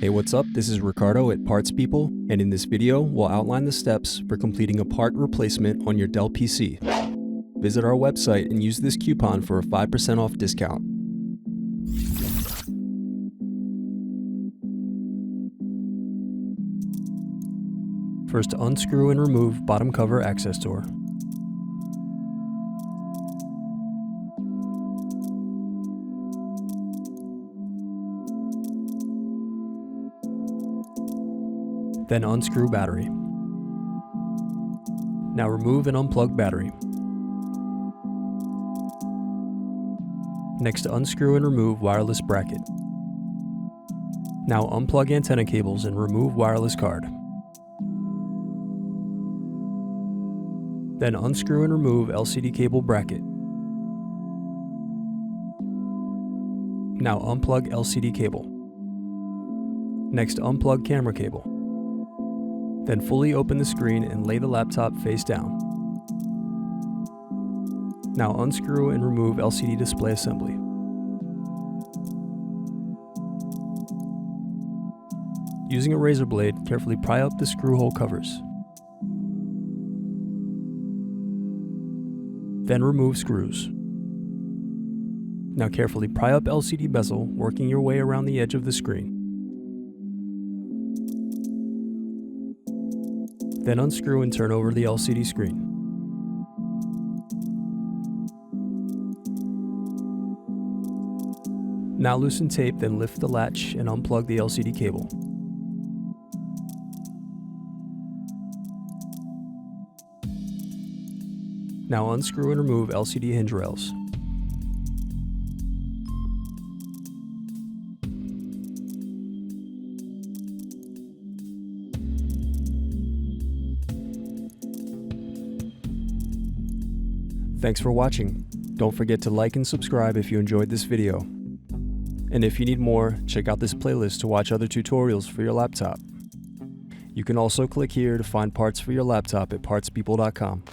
Hey, what's up? This is Ricardo at Parts People, and in this video, we'll outline the steps for completing a part replacement on your Dell PC. Visit our website and use this coupon for a 5% off discount. First, unscrew and remove bottom cover access door. Then unscrew battery. Now remove and unplug battery. Next, unscrew and remove wireless bracket. Now unplug antenna cables and remove wireless card. Then unscrew and remove LCD cable bracket. Now unplug LCD cable. Next, unplug camera cable. Then fully open the screen and lay the laptop face down. Now unscrew and remove LCD display assembly. Using a razor blade, carefully pry up the screw hole covers. Then remove screws. Now carefully pry up LCD bezel, working your way around the edge of the screen. Then unscrew and turn over the LCD screen. Now loosen tape, then lift the latch and unplug the LCD cable. Now unscrew and remove LCD hinge rails. Thanks for watching. Don't forget to like and subscribe if you enjoyed this video. And if you need more, check out this playlist to watch other tutorials for your laptop. You can also click here to find parts for your laptop at partspeople.com.